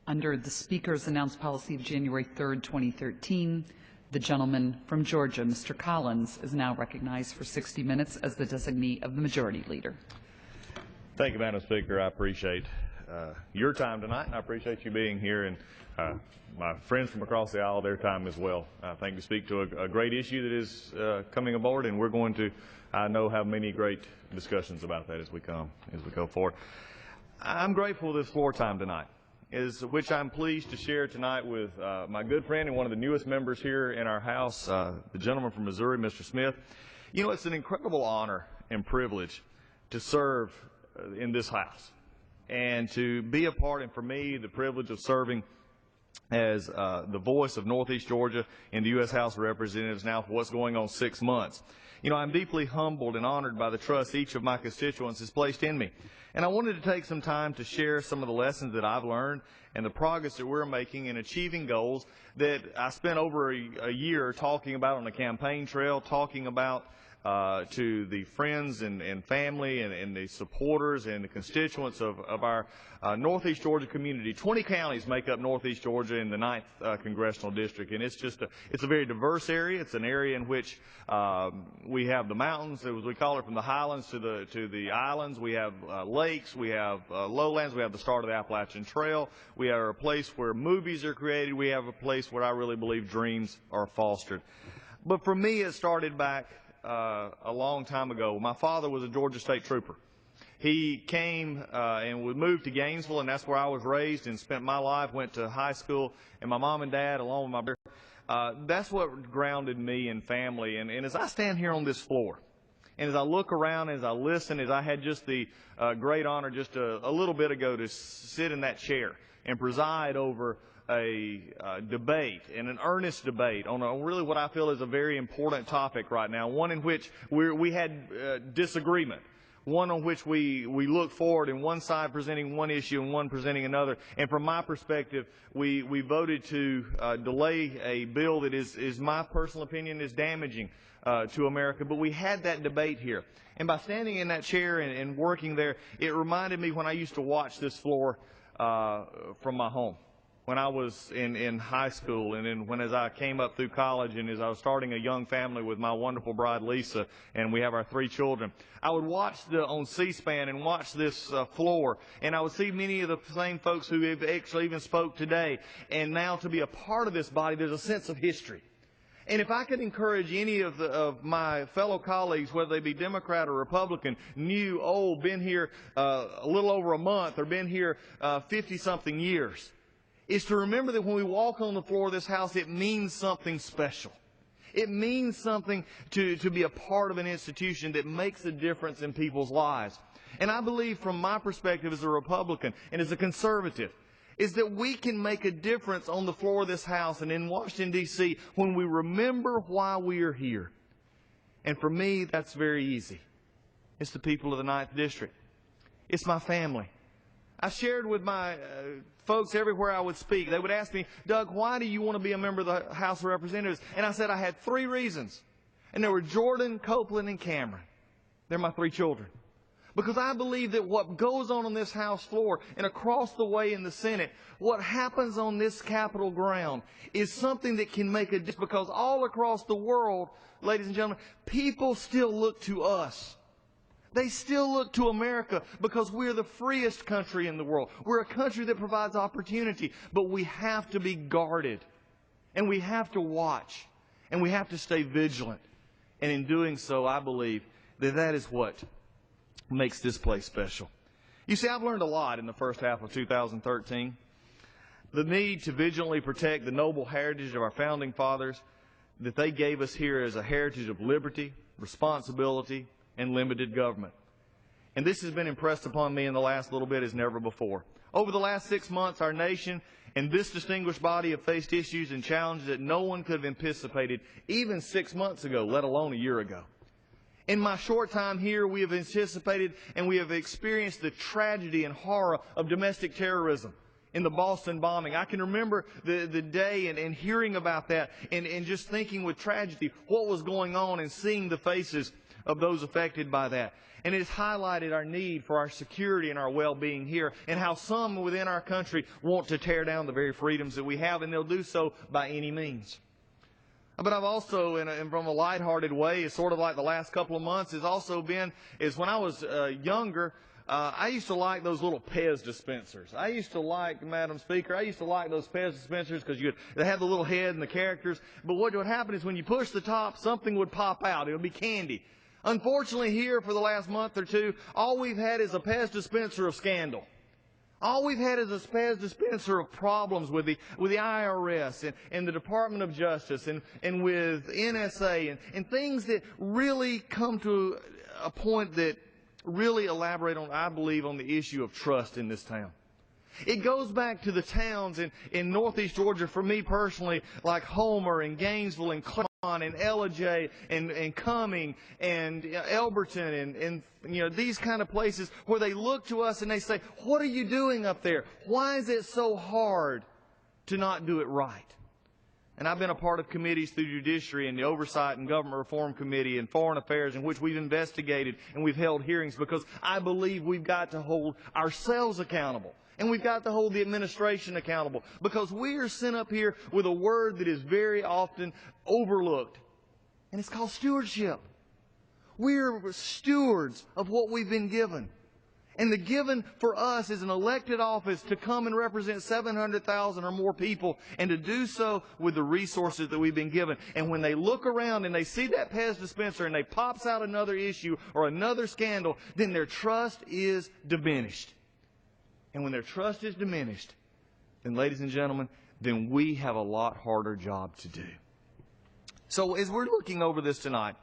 Under the Speaker's announced policy of January 3rd, 2013, the gentleman from Georgia, Mr. Collins, is now recognized for 60 minutes as the designee of the Majority Leader. Thank you, Madam Speaker. I appreciate your time tonight, and I appreciate you being here, and my friends from across the aisle, their time as well. I think we speak to a great issue that is coming aboard, and we're going to, I know, have many great discussions about that as we go forward. I'm grateful for this floor time tonight, which I'm pleased to share tonight with my good friend and one of the newest members here in our House, the gentleman from Missouri, Mr. Smith. You know, it's an incredible honor and privilege to serve in this House and to be a part, and for me, the privilege of serving as the voice of Northeast Georgia in the U.S. House of Representatives now for what's going on 6 months. You know, I'm deeply humbled and honored by the trust each of my constituents has placed in me. And I wanted to take some time to share some of the lessons that I've learned and the progress that we're making in achieving goals that I spent over a year talking about on the campaign trail, talking about to the friends and family and the supporters and the constituents of our Northeast Georgia community. 20 counties make up Northeast Georgia in the 9th Congressional District, and it's a very diverse area. It's an area in which we have the mountains, as we call it, from the highlands to the islands. We have lakes, we have lowlands, we have the start of the Appalachian Trail. We have a place where movies are created. We have a place where I really believe dreams are fostered. But for me, it started back a long time ago. My father was a Georgia State Trooper. He came and would move to Gainesville, and that's where I was raised and spent my life, went to high school, and my mom and dad, along with my brother, that's what grounded me in family. And as I stand here on this floor, and as I look around, as I listen, as I had just the great honor just a little bit ago to sit in that chair and preside over a debate, and an earnest debate on really what I feel is a very important topic right now, one in which we had disagreement, one on which we look forward, and one side presenting one issue and one presenting another. And from my perspective, we voted to delay a bill that is my personal opinion, is damaging to America. But we had that debate here. And by standing in that chair and working there, it reminded me when I used to watch this floor from my home, when I was in high school, and then as I came up through college, and as I was starting a young family with my wonderful bride Lisa, and we have our 3 children, I would watch on C-SPAN and watch this floor, and I would see many of the same folks who have actually even spoke today. And now to be a part of this body, there's a sense of history. And if I could encourage any of my fellow colleagues, whether they be Democrat or Republican, new, old, been here a little over a month, or been here 50-something years, is to remember that when we walk on the floor of this House, it means something special. It means something to be a part of an institution that makes a difference in people's lives. And I believe, from my perspective as a Republican and as a conservative, is that we can make a difference on the floor of this House and in Washington, D.C. when we remember why we are here. And for me, that's very easy. It's the people of the 9th District. It's my family. I shared with my folks everywhere I would speak. They would ask me, Doug, why do you want to be a member of the House of Representatives? And I said I had 3 reasons. And they were Jordan, Copeland, and Cameron. They're my 3 children. Because I believe that what goes on this House floor and across the way in the Senate, what happens on this Capitol ground, is something that can make a difference. Because all across the world, ladies and gentlemen, people still look to us. They still look to America because we're the freest country in the world. We're a country that provides opportunity, but we have to be guarded, and we have to watch, and we have to stay vigilant. And in doing so, I believe that is what makes this place special. You see, I've learned a lot in the first half of 2013. The need to vigilantly protect the noble heritage of our founding fathers that they gave us here as a heritage of liberty, responsibility, and limited government. And this has been impressed upon me in the last little bit as never before. Over the last 6 months, our nation and this distinguished body have faced issues and challenges that no one could have anticipated even 6 months ago, let alone a year ago. In my short time here, we have anticipated and we have experienced the tragedy and horror of domestic terrorism in the Boston bombing. I can remember the day and hearing about that and just thinking with tragedy what was going on and seeing the faces of those affected by that. And it has highlighted our need for our security and our well-being here, and how some within our country want to tear down the very freedoms that we have, and they'll do so by any means. But I've also, and from a lighthearted way, it's sort of like the last couple of months, has also been, is when I was younger, I used to like those little Pez dispensers. I used to like, Madam Speaker, I used to like those Pez dispensers because they had the little head and the characters. But what would happen is when you push the top, something would pop out. It would be candy. Unfortunately, here for the last month or two, all we've had is a Pez dispenser of scandal. All we've had is a Pez dispenser of problems with the IRS and the Department of Justice and with NSA and things that really come to a point that really elaborate on, I believe, on the issue of trust in this town. It goes back to the towns in northeast Georgia, for me personally, like Homer and Gainesville and Cleon and Ellijay and Cumming and Elberton and these kind of places where they look to us and they say, what are you doing up there? Why is it so hard to not do it right? And I've been a part of committees through Judiciary and the Oversight and Government Reform Committee and Foreign Affairs in which we've investigated and we've held hearings because I believe we've got to hold ourselves accountable. And we've got to hold the administration accountable because we are sent up here with a word that is very often overlooked. And it's called stewardship. We're stewards of what we've been given. And the given for us is an elected office to come and represent 700,000 or more people and to do so with the resources that we've been given. And when they look around and they see that Pez dispenser and they pops out another issue or another scandal, then their trust is diminished. And when their trust is diminished, then, ladies and gentlemen, then we have a lot harder job to do. So as we're looking over this tonight,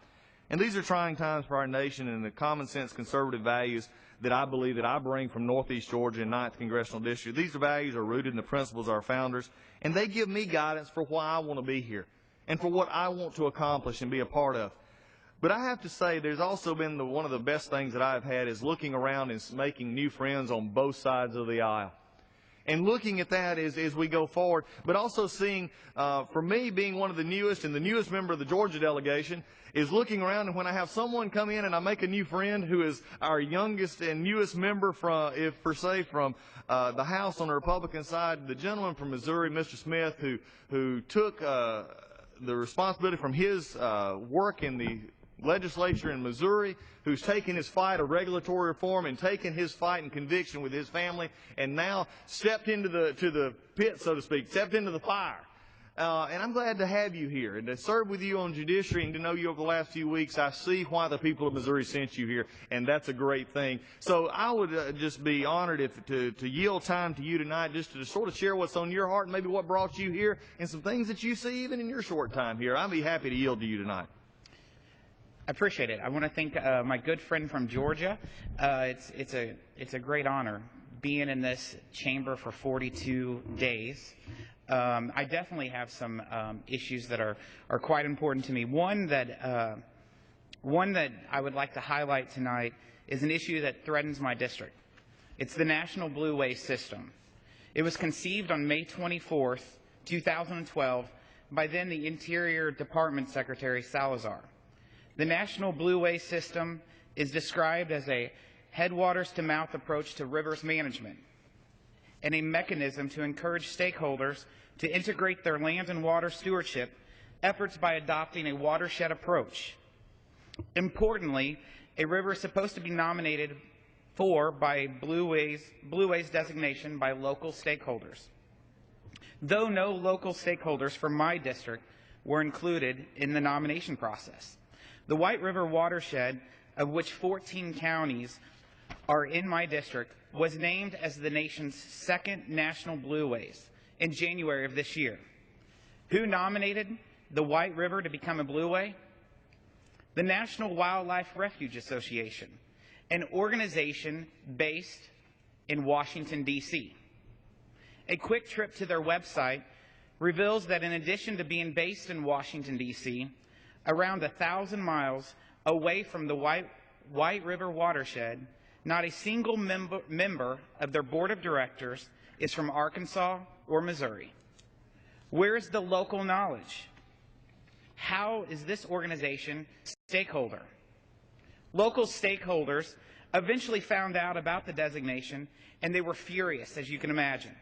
and these are trying times for our nation and the common sense conservative values that I believe that I bring from Northeast Georgia and 9th Congressional District, these values are rooted in the principles of our founders, and they give me guidance for why I want to be here and for what I want to accomplish and be a part of. But I have to say, there's also been one of the best things that I've had is looking around and making new friends on both sides of the aisle. And looking at that as we go forward, but also seeing, for me, being one of the newest and the newest member of the Georgia delegation, is looking around and when I have someone come in and I make a new friend who is our youngest and newest member from, if per se, from the House on the Republican side, the gentleman from Missouri, Mr. Smith, who took the responsibility from his work in the legislature in Missouri, who's taken his fight of regulatory reform and taken his fight and conviction with his family and now stepped into the pit, so to speak, stepped into the fire. And I'm glad to have you here and to serve with you on Judiciary and to know you over the last few weeks. I see why the people of Missouri sent you here, and that's a great thing. So I would just be honored to yield time to you tonight just to sort of share what's on your heart and maybe what brought you here and some things that you see even in your short time here. I'd be happy to yield to you tonight. I appreciate it. I want to thank my good friend from Georgia. It's a great honor being in this chamber for 42 days. I definitely have some issues that are quite important to me. One that I would like to highlight tonight is an issue that threatens my district. It's the National Blue Waste System. It was conceived on May 24th, 2012, by then the Interior Department Secretary Salazar. The National Blue Waste System is described as a headwaters-to-mouth approach to rivers management and a mechanism to encourage stakeholders to integrate their land and water stewardship efforts by adopting a watershed approach. Importantly, a river is supposed to be nominated for by Blue Waste designation by local stakeholders. Though no local stakeholders from my district were included in the nomination process. The White River watershed, of which 14 counties are in my district, was named as the nation's second National Blue Waste in January of this year. Who nominated the White River to become a Blue Way? The National Wildlife Refuge Association, an organization based in Washington, D.C. A quick trip to their website reveals that in addition to being based in Washington, D.C., around 1,000 miles away from the White River watershed, not a single member of their board of directors is from Arkansas or Missouri. Where is the local knowledge? How is this organization stakeholder? Local stakeholders eventually found out about the designation, and they were furious, as you can imagine.